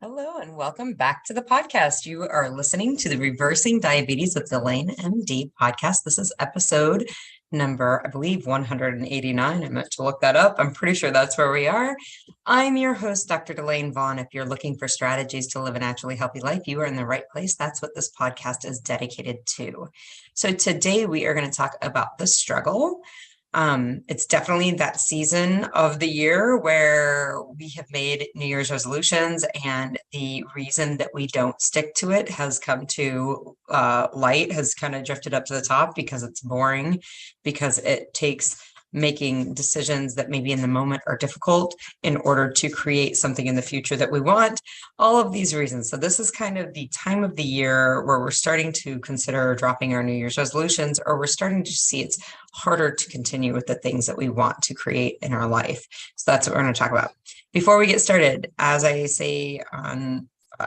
Hello and welcome back to the podcast. You are listening to the Reversing Diabetes with DelaneMD podcast. This is episode number, I believe, 189. I meant to look that up. I'm pretty sure that's where we are. I'm your host, Dr. Delane Vaughn. If you're looking for strategies to live a naturally healthy life, you are in the right place. That's what this podcast is dedicated to. So today we are going to talk about the struggle. It's definitely that season of the year where we have made New Year's resolutions, and the reason that we don't stick to it has come to light, has kind of drifted up to the top because it's boring, because it takes making decisions that maybe in the moment are difficult in order to create something in the future that we want, all of these reasons. So this is kind of the time of the year where we're starting to consider dropping our New Year's resolutions, or we're starting to see it's harder to continue with the things that we want to create in our life. So that's what we're going to talk about. Before we get started, as I say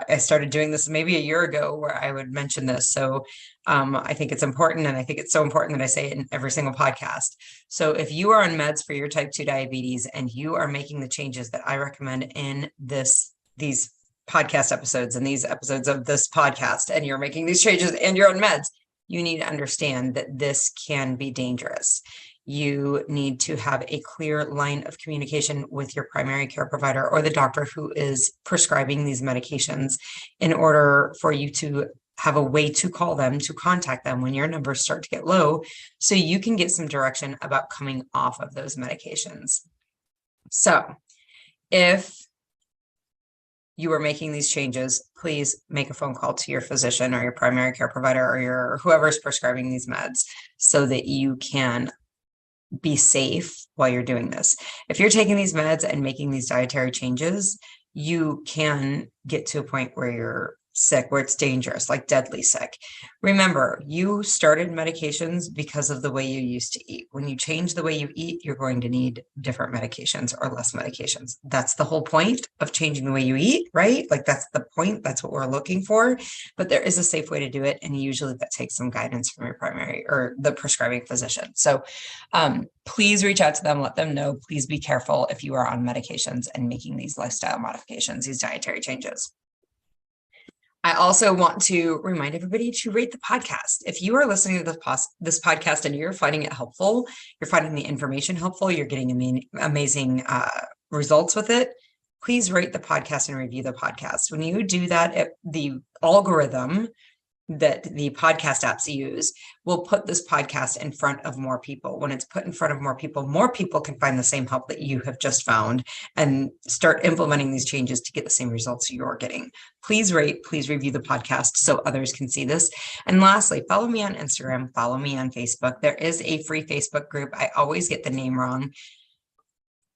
I started doing this maybe a year ago where I would mention this. So I think it's important, and I think it's so important that I say it in every single podcast. So if you are on meds for your type 2 diabetes and you are making the changes that I recommend in these podcast episodes and these episodes of this podcast, and you're making these changes and you're on meds, you need to understand that this can be dangerous. You need to have a clear line of communication with your primary care provider or the doctor who is prescribing these medications in order for you to have a way to call them, to contact them when your numbers start to get low, so you can get some direction about coming off of those medications. So if you are making these changes, please make a phone call to your physician or your primary care provider or your whoever's prescribing these meds so that you can be safe while you're doing this. If you're taking these meds and making these dietary changes, you can get to a point where you're sick, where it's dangerous, like deadly sick. Remember, you started medications because of the way you used to eat. When you change the way you eat, you're going to need different medications or less medications. That's the whole point of changing the way you eat, right? Like that's the point. That's what we're looking for. But there is a safe way to do it. And usually that takes some guidance from your primary or the prescribing physician. So please reach out to them, let them know. Please be careful if you are on medications and making these lifestyle modifications, these dietary changes. I also want to remind everybody to rate the podcast. If you are listening to this podcast and you're finding it helpful, you're finding the information helpful, you're getting amazing results with it, please rate the podcast and review the podcast. When you do that, the algorithm that the podcast apps use will put this podcast in front of more people. When it's put in front of more people can find the same help that you have just found and start implementing these changes to get the same results you're getting. Please rate, please review the podcast so others can see this. And lastly, follow me on Instagram, follow me on Facebook. There is a free Facebook group. I always get the name wrong.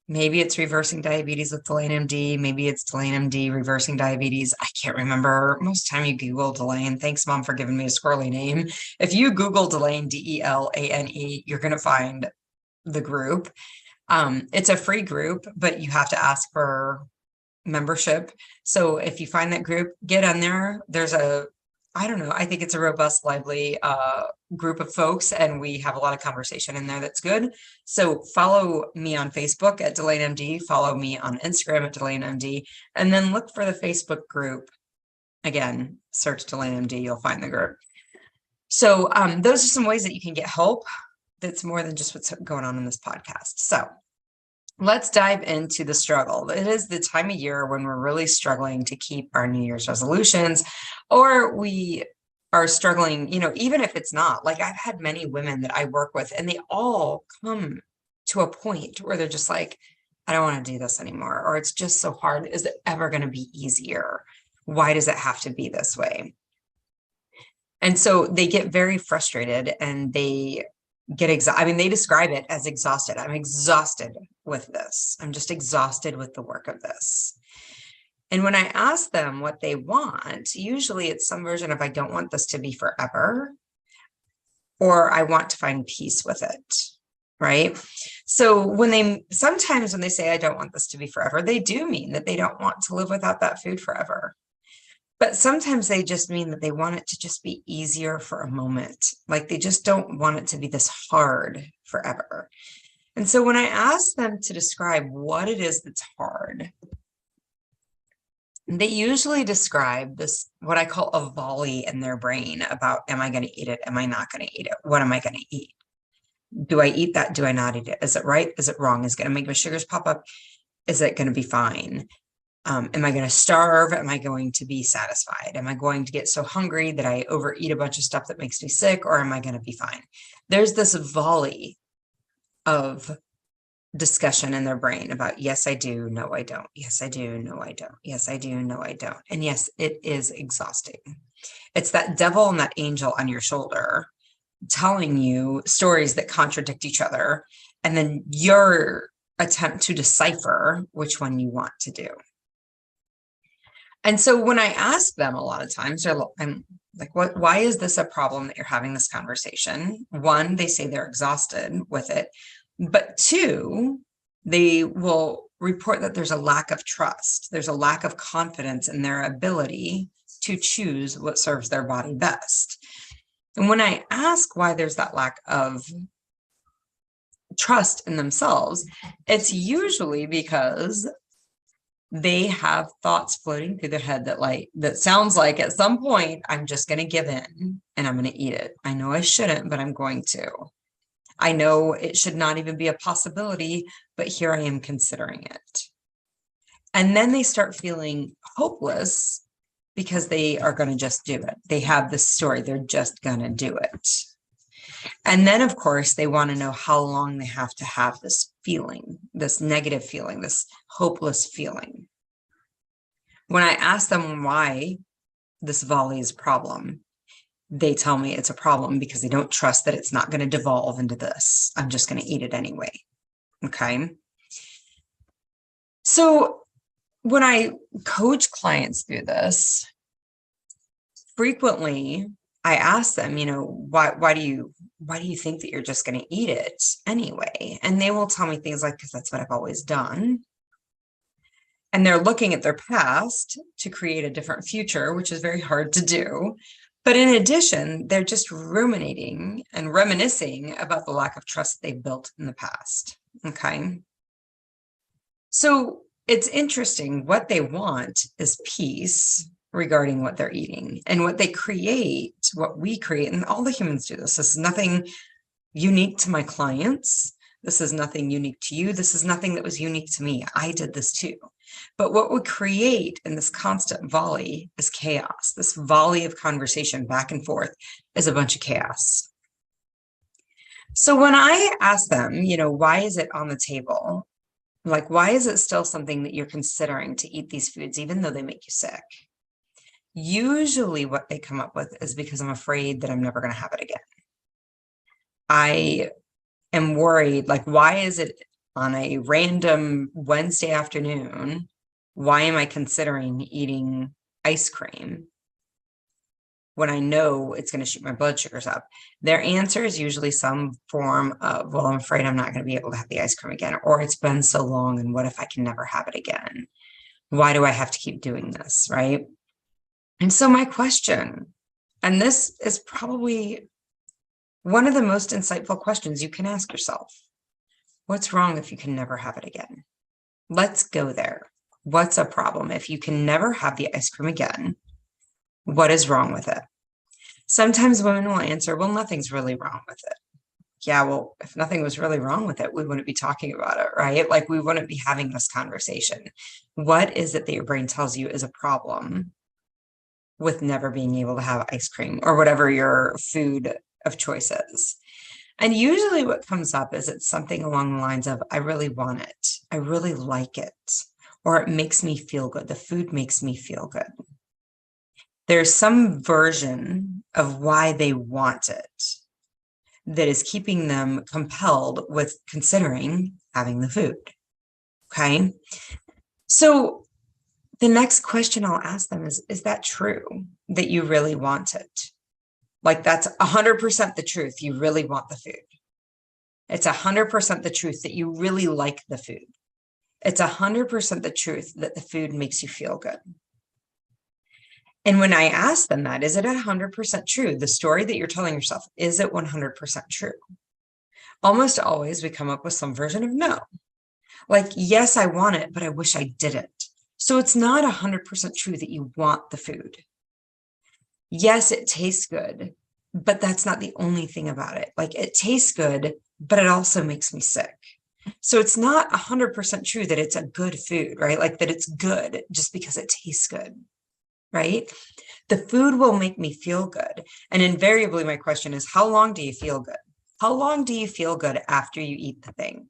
Maybe it's Reversing Diabetes with DelaneMD. Maybe it's DelaneMD Reversing Diabetes. I can't remember. Most of the time you Google Delane. Thanks, Mom, for giving me a squirrely name. If you Google Delane, Delane, you're going to find the group. It's a free group, but you have to ask for membership. So if you find that group, get on there. There's I think it's a robust, lively group of folks, and we have a lot of conversation in there that's good. So follow me on Facebook at DelaneMD, follow me on Instagram at DelaneMD, and then look for the Facebook group. Again, search DelaneMD, you'll find the group. So those are some ways that you can get help that's more than just what's going on in this podcast. So let's dive into the struggle. It is the time of year when we're really struggling to keep our New Year's resolutions, or we are struggling, even if it's not. Like I've had many women that I work with, and they all come to a point where they're just like, I don't want to do this anymore, or it's just so hard. Is it ever going to be easier? Why does it have to be this way? And so they get very frustrated and they get exhausted. They describe it as exhausted. I'm exhausted with this. I'm just exhausted with the work of this. And when I ask them what they want, usually it's some version of, I don't want this to be forever, or I want to find peace with it. Right. So sometimes when they say, I don't want this to be forever, they do mean that they don't want to live without that food forever. But sometimes they just mean that they want it to just be easier for a moment. Like they just don't want it to be this hard forever. And so when I ask them to describe what it is that's hard, They usually describe this, what I call a volley in their brain about, am I going to eat it? Am I not going to eat it? What am I going to eat? Do I eat that? Do I not eat it? Is it right? Is it wrong? Is it going to make my sugars pop up? Is it going to be fine? Am I going to starve? Am I going to be satisfied? Am I going to get so hungry that I overeat a bunch of stuff that makes me sick? Or am I going to be fine? There's this volley of discussion in their brain about, yes, I do, no, I don't. Yes, I do, no, I don't. Yes, I do, no, I don't. And yes, it is exhausting. It's that devil and that angel on your shoulder telling you stories that contradict each other, and then your attempt to decipher which one you want to do. And so when I ask them, a lot of times, I'm like, why is this a problem that you're having this conversation? One, they say they're exhausted with it. But two, they will report that there's a lack of trust. There's a lack of confidence in their ability to choose what serves their body best. And when I ask why there's that lack of trust in themselves, it's usually because they have thoughts floating through their head that sounds like, at some point, I'm just going to give in and I'm going to eat it. I know I shouldn't, but I'm going to. I know it should not even be a possibility, but here I am considering it. And then they start feeling hopeless because they are going to just do it. They have this story. They're just going to do it. And then, of course, they want to know how long they have to have this feeling, this negative feeling, this hopeless feeling. When I ask them why this volley is a problem, they tell me it's a problem because they don't trust that it's not going to devolve into this. I'm just going to eat it anyway. Okay. So when I coach clients through this, frequently I ask them, why do you think that you're just going to eat it anyway? And they will tell me things like, because that's what I've always done. And they're looking at their past to create a different future, which is very hard to do. But in addition, they're just ruminating and reminiscing about the lack of trust they've built in the past. Okay. So it's interesting. What they want is peace regarding what they're eating, and what they create, what we create, and all the humans do this. This is nothing unique to my clients. This is nothing unique to you. This is nothing that was unique to me. I did this too. But what we create in this constant volley is chaos. This volley of conversation back and forth is a bunch of chaos. So when I ask them, why is it on the table? Like, why is it still something that you're considering to eat these foods, even though they make you sick? Usually what they come up with is because I'm afraid that I'm never going to have it again. I am worried, like, why is it on a random Wednesday afternoon, why am I considering eating ice cream when I know it's going to shoot my blood sugars up? Their answer is usually some form of, well, I'm afraid I'm not going to be able to have the ice cream again, or it's been so long, and what if I can never have it again? Why do I have to keep doing this, right? And so my question, and this is probably one of the most insightful questions you can ask yourself: what's wrong if you can never have it again? Let's go there. What's a problem? If you can never have the ice cream again, what is wrong with it? Sometimes women will answer, well, nothing's really wrong with it. Yeah, well, if nothing was really wrong with it, we wouldn't be talking about it, right? Like, we wouldn't be having this conversation. What is it that your brain tells you is a problem with never being able to have ice cream or whatever your food of choice is? And usually what comes up is it's something along the lines of, I really want it. I really like it. Or it makes me feel good. The food makes me feel good. There's some version of why they want it that is keeping them compelled with considering having the food. Okay. So the next question I'll ask them is that true that you really want it? Like, that's 100% the truth. You really want the food. It's 100% the truth that you really like the food. It's 100% the truth that the food makes you feel good. And when I ask them that, is it 100% true? The story that you're telling yourself, is it 100% true? Almost always we come up with some version of no. Like, yes, I want it, but I wish I didn't. So it's not 100% true that you want the food. Yes, it tastes good, but that's not the only thing about it. Like, it tastes good, but it also makes me sick. So it's not 100% true that it's a good food, right? Like, that it's good just because it tastes good, right? The food will make me feel good. And invariably, my question is, how long do you feel good? How long do you feel good after you eat the thing?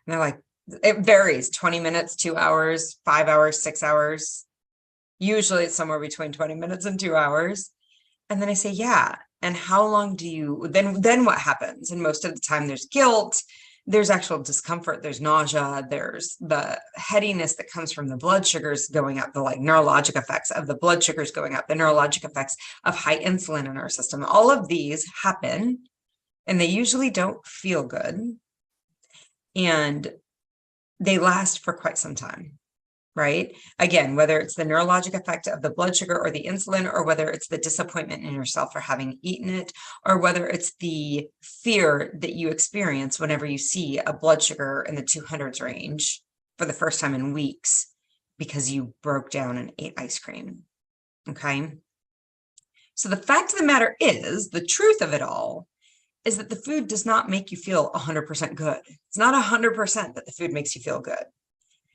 And they're like, it varies, 20 minutes, 2 hours, 5 hours, 6 hours. Usually it's somewhere between 20 minutes and 2 hours. And then I say, yeah. And how long do you, then what happens? And most of the time there's guilt, there's actual discomfort, there's nausea, there's the headiness that comes from the blood sugars going up, the like neurologic effects of the blood sugars going up, the neurologic effects of high insulin in our system. All of these happen and they usually don't feel good. And they last for quite some time. Right? Again, whether it's the neurologic effect of the blood sugar or the insulin, or whether it's the disappointment in yourself for having eaten it, or whether it's the fear that you experience whenever you see a blood sugar in the 200s range for the first time in weeks because you broke down and ate ice cream. Okay. So the fact of the matter is, the truth of it all is that the food does not make you feel 100% good. It's not 100% that the food makes you feel good.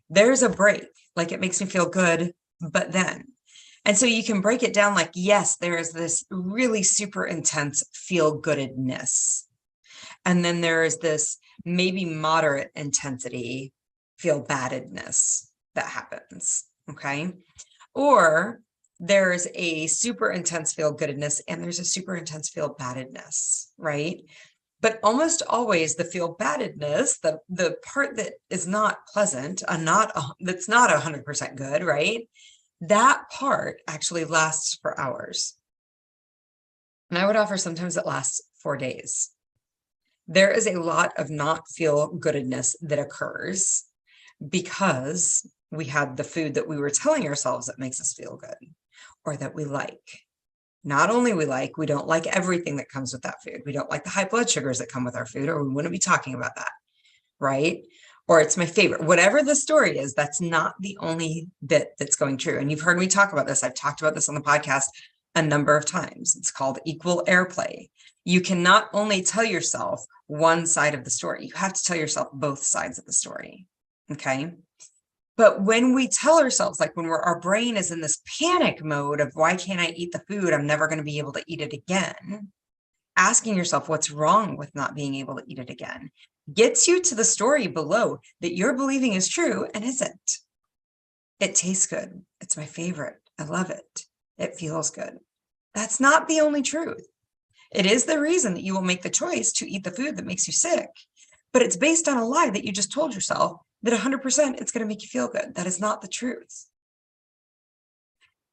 There's a break, like it makes me feel good, but then. And so you can break it down like, yes, there is this really super intense feel-goodedness. And then there is this maybe moderate intensity feel-badedness that happens, okay? Or there's a super intense feel-goodedness and there's a super intense feel-badedness, right? But almost always the feel-badedness, the part that is not pleasant, that's not 100% good, right? That part actually lasts for hours. And I would offer sometimes it lasts 4 days. There is a lot of not feel-goodedness that occurs because we had the food that we were telling ourselves that makes us feel good or that we like. Not only we don't like everything that comes with that food. We don't like the high blood sugars that come with our food, or we wouldn't be talking about that, right? Or it's my favorite. Whatever the story is, that's not the only bit that's going true. And you've heard me talk about this. I've talked about this on the podcast a number of times. It's called equal airplay. You can not only tell yourself one side of the story, you have to tell yourself both sides of the story, okay? But when we tell ourselves, like when our brain is in this panic mode of why can't I eat the food? I'm never going to be able to eat it again. Asking yourself what's wrong with not being able to eat it again gets you to the story below that you're believing is true and isn't. It tastes good. It's my favorite. I love it. It feels good. That's not the only truth. It is the reason that you will make the choice to eat the food that makes you sick, but it's based on a lie that you just told yourself that 100% it's going to make you feel good. That is not the truth.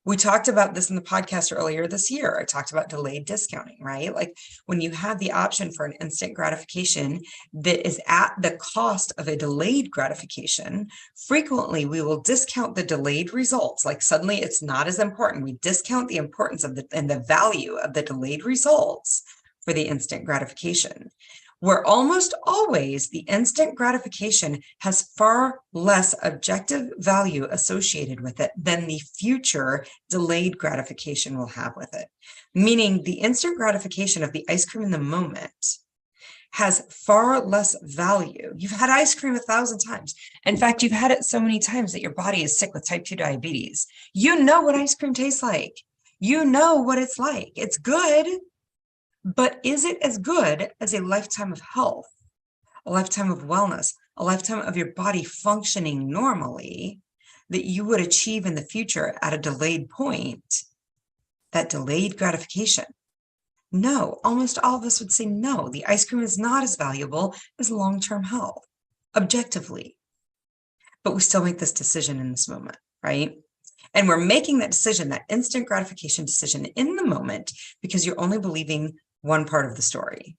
We talked about this in the podcast earlier this year. I talked about delayed discounting, right? Like when you have the option for an instant gratification that is at the cost of a delayed gratification, frequently we will discount the delayed results. Like suddenly it's not as important. We discount the importance of and the value of the delayed results for the instant gratification, where almost always the instant gratification has far less objective value associated with it than the future delayed gratification will have with it. Meaning the instant gratification of the ice cream in the moment has far less value. You've had ice cream 1,000 times. In fact, you've had it so many times that your body is sick with type 2 diabetes. You know what ice cream tastes like. You know what it's like. It's good. But is it as good as a lifetime of health, a lifetime of wellness, a lifetime of your body functioning normally that you would achieve in the future at a delayed point, that delayed gratification? No, almost all of us would say no. The ice cream is not as valuable as long-term health, objectively. But we still make this decision in this moment, right? And we're making that decision, that instant gratification decision in the moment because you're only believing one part of the story.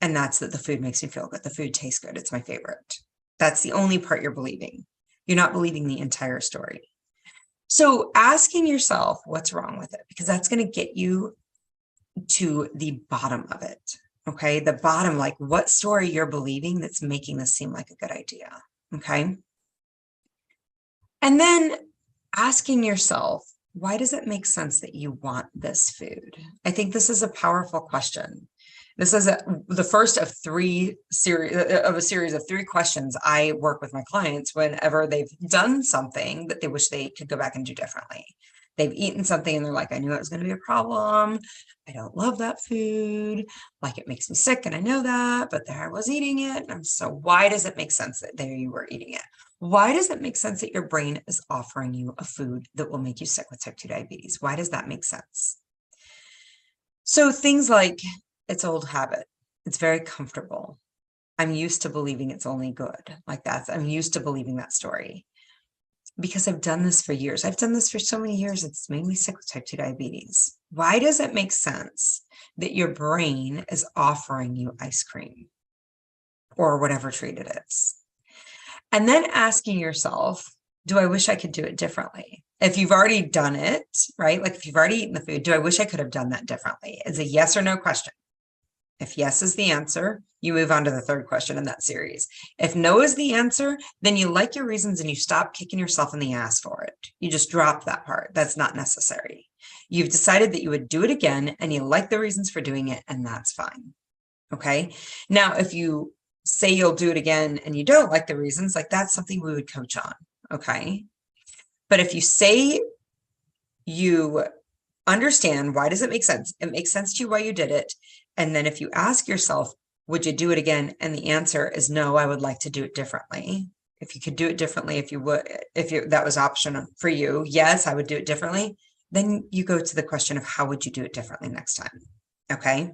And that's that the food makes me feel good. The food tastes good. It's my favorite. That's the only part you're believing. You're not believing the entire story. So asking yourself what's wrong with it, because that's going to get you to the bottom of it. Okay. The bottom, like what story you're believing that's making this seem like a good idea. Okay. And then asking yourself, why does it make sense that you want this food? I think this is a powerful question. This is the first of a series of three questions I work with my clients whenever they've done something that they wish they could go back and do differently. They've eaten something and they're like, I knew it was going to be a problem. I don't love that food. Like, it makes me sick and I know that, but there I was eating it. And so why does it make sense that there you were eating it? Why does it make sense that your brain is offering you a food that will make you sick with type 2 diabetes? Why does that make sense? So things like, it's old habit. It's very comfortable. I'm used to believing it's only good. Like that. I'm used to believing that story because I've done this for years. I've done this for so many years. It's made me sick with type 2 diabetes. Why does it make sense that your brain is offering you ice cream or whatever treat it is? And then asking yourself, do I wish I could do it differently? If you've already done it, right? Like if you've already eaten the food, do I wish I could have done that differently? It's a yes or no question. If yes is the answer, you move on to the third question in that series. If no is the answer, then you like your reasons and you stop kicking yourself in the ass for it. You just drop that part. That's not necessary. You've decided that you would do it again and you like the reasons for doing it, and that's fine. Okay. Now, if you say you'll do it again and you don't like the reasons, like that's something we would coach on. Okay. But if you say you understand, why does it make sense? It makes sense to you why you did it. And then if you ask yourself, would you do it again? And the answer is no, I would like to do it differently. If you could do it differently, that was option for you, yes, I would do it differently. Then you go to the question of how would you do it differently next time? Okay.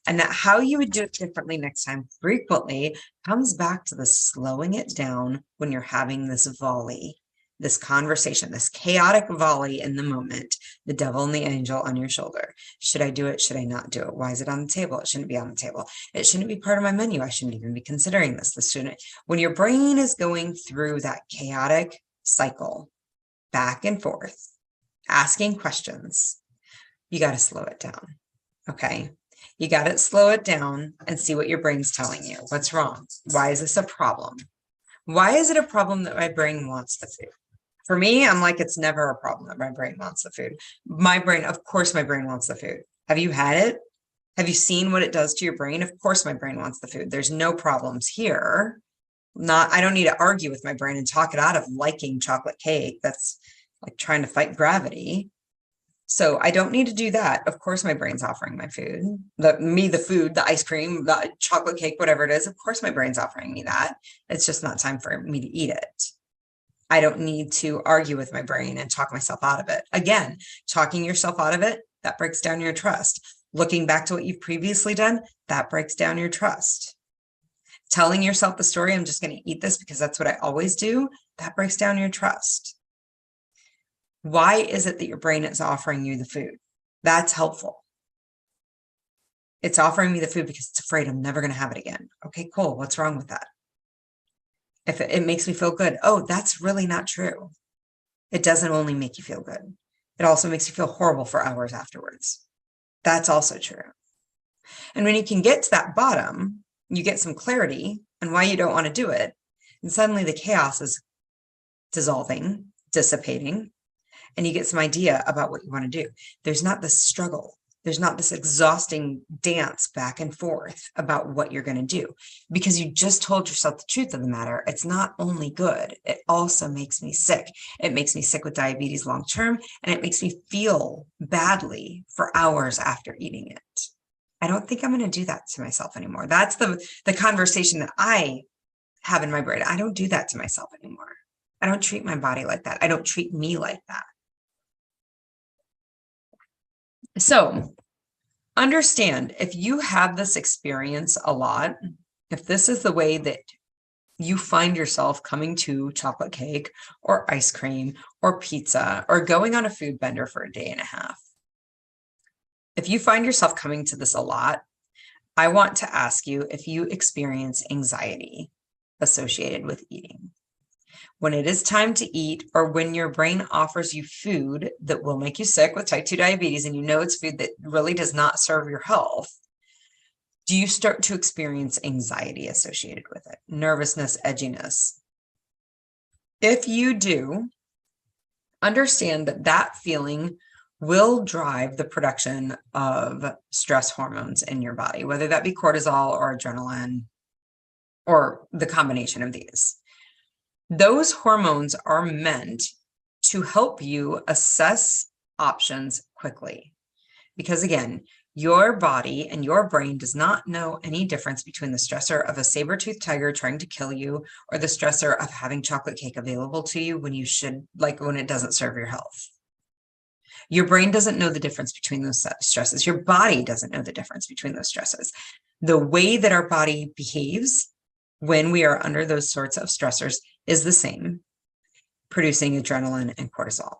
And that how you would do it differently next time frequently comes back to the slowing it down when you're having this volley, this conversation, this chaotic volley in the moment, the devil and the angel on your shoulder. Should I do it? Should I not do it? Why is it on the table? It shouldn't be on the table. It shouldn't be part of my menu. I shouldn't even be considering this. This shouldn't. When your brain is going through that chaotic cycle back and forth, asking questions, you got to slow it down. Okay. You got to slow it down and see what your brain's telling you. What's wrong? Why is this a problem? Why is it a problem that my brain wants the food? For me, I'm like, it's never a problem that my brain wants the food. Of course, my brain wants the food. Have you had it? Have you seen what it does to your brain? Of course, my brain wants the food. There's no problems here. I don't need to argue with my brain and talk it out of liking chocolate cake. That's like trying to fight gravity. So I don't need to do that. Of course, my brain's offering my food, the food, the ice cream, the chocolate cake, whatever it is. Of course, my brain's offering me that. It's just not time for me to eat it. I don't need to argue with my brain and talk myself out of it. Again, talking yourself out of it, that breaks down your trust. Looking back to what you've previously done, that breaks down your trust. Telling yourself the story, I'm just going to eat this because that's what I always do, that breaks down your trust. Why is it that your brain is offering you the food? That's helpful. It's offering me the food because it's afraid I'm never going to have it again. Okay, cool. What's wrong with that? If it makes me feel good, oh, that's really not true. It doesn't only make you feel good. It also makes you feel horrible for hours afterwards. That's also true. And when you can get to that bottom, you get some clarity on why you don't want to do it. And suddenly the chaos is dissolving, dissipating, and you get some idea about what you want to do. There's not this struggle. There's not this exhausting dance back and forth about what you're going to do because you just told yourself the truth of the matter. It's not only good, it also makes me sick. It makes me sick with diabetes long term, and it makes me feel badly for hours after eating it. I don't think I'm going to do that to myself anymore. That's the conversation that I have in my brain. I don't do that to myself anymore. I don't treat my body like that. I don't treat me like that. So understand, if you have this experience a lot, if this is the way that you find yourself coming to chocolate cake or ice cream or pizza or going on a food bender for a day and a half, if you find yourself coming to this a lot, I want to ask you if you experience anxiety associated with eating. When it is time to eat, or when your brain offers you food that will make you sick with type 2 diabetes, and you know it's food that really does not serve your health, do you start to experience anxiety associated with it? Nervousness, edginess? If you do, understand that that feeling will drive the production of stress hormones in your body, whether that be cortisol or adrenaline or the combination of these. Those hormones are meant to help you assess options quickly. Because again, your body and your brain does not know any difference between the stressor of a saber-toothed tiger trying to kill you or the stressor of having chocolate cake available to you when you should, like when it doesn't serve your health. Your brain doesn't know the difference between those stresses. Your body doesn't know the difference between those stresses. The way that our body behaves when we are under those sorts of stressors is the same, producing adrenaline and cortisol.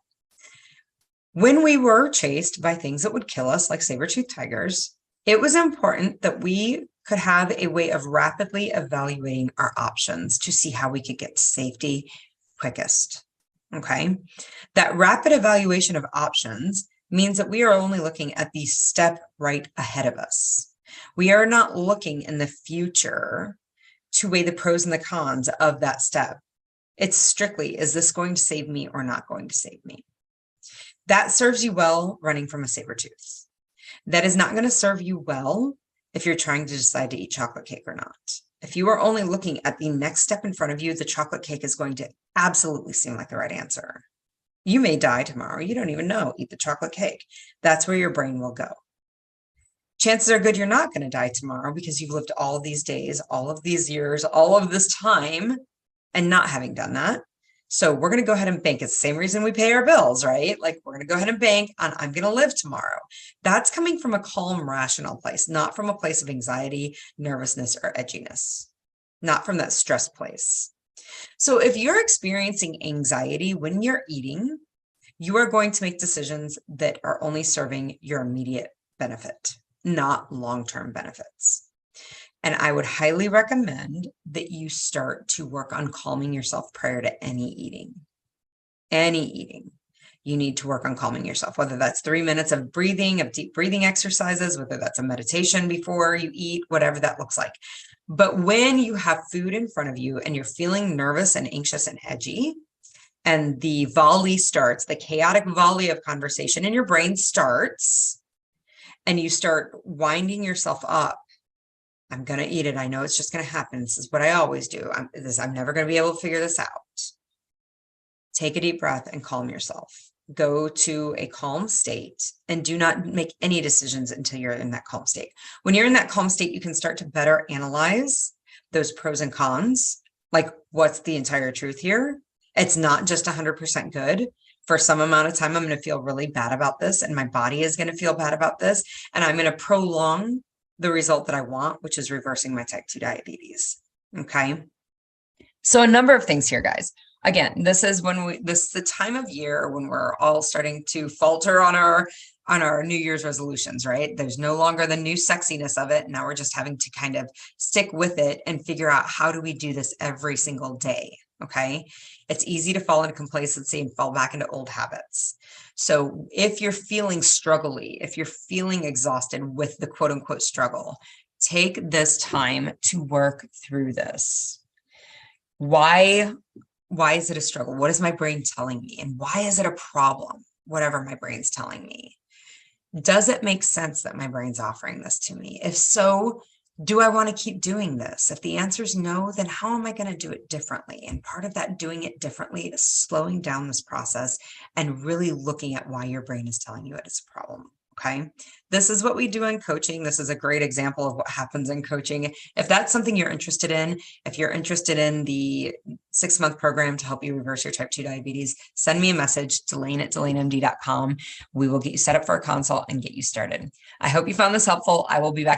When we were chased by things that would kill us, like saber-toothed tigers, it was important that we could have a way of rapidly evaluating our options to see how we could get to safety quickest. Okay. That rapid evaluation of options means that we are only looking at the step right ahead of us. We are not looking in the future to weigh the pros and the cons of that step. It's strictly, is this going to save me or not going to save me? That serves you well running from a saber tooth. That is not going to serve you well if you're trying to decide to eat chocolate cake or not. If you are only looking at the next step in front of you, the chocolate cake is going to absolutely seem like the right answer. You may die tomorrow. You don't even know. Eat the chocolate cake. That's where your brain will go. Chances are good you're not going to die tomorrow because you've lived all of these days, all of these years, all of this time, and not having done that. So we're going to go ahead and bank. It's the same reason we pay our bills, right? Like we're going to go ahead and bank on I'm going to live tomorrow. That's coming from a calm, rational place, not from a place of anxiety, nervousness, or edginess, not from that stress place. So if you're experiencing anxiety when you're eating, you are going to make decisions that are only serving your immediate benefit, not long-term benefits. And I would highly recommend that you start to work on calming yourself prior to any eating. Any eating. You need to work on calming yourself, whether that's 3 minutes of breathing, of deep breathing exercises, whether that's a meditation before you eat, whatever that looks like. But when you have food in front of you and you're feeling nervous and anxious and edgy, and the volley starts, the chaotic volley of conversation in your brain starts, and you start winding yourself up, I'm going to eat it. I know it's just going to happen. This is what I always do. I'm never going to be able to figure this out. Take a deep breath and calm yourself. Go to a calm state and do not make any decisions until you're in that calm state. When you're in that calm state, you can start to better analyze those pros and cons. Like, what's the entire truth here? It's not just 100% good. For some amount of time, I'm going to feel really bad about this, and my body is going to feel bad about this, and I'm going to prolong the result that I want, which is reversing my type 2 diabetes. Okay. So a number of things here, guys. Again, this is the time of year when we're all starting to falter on our New Year's resolutions, right? There's no longer the new sexiness of it. Now we're just having to kind of stick with it and figure out, how do we do this every single day? Okay. It's easy to fall into complacency and fall back into old habits. So if you're feeling struggly, if you're feeling exhausted with the quote unquote struggle, take this time to work through this. Why is it a struggle? What is my brain telling me? And why is it a problem? Whatever my brain's telling me. Does it make sense that my brain's offering this to me? If so, do I want to keep doing this? If the answer is no, then how am I going to do it differently? And part of that doing it differently is slowing down this process and really looking at why your brain is telling you it is a problem. Okay. This is what we do in coaching. This is a great example of what happens in coaching. If that's something you're interested in, if you're interested in the 6-month program to help you reverse your type 2 diabetes, send me a message, Delane@DelaneMD.com. We will get you set up for a consult and get you started. I hope you found this helpful. I will be back next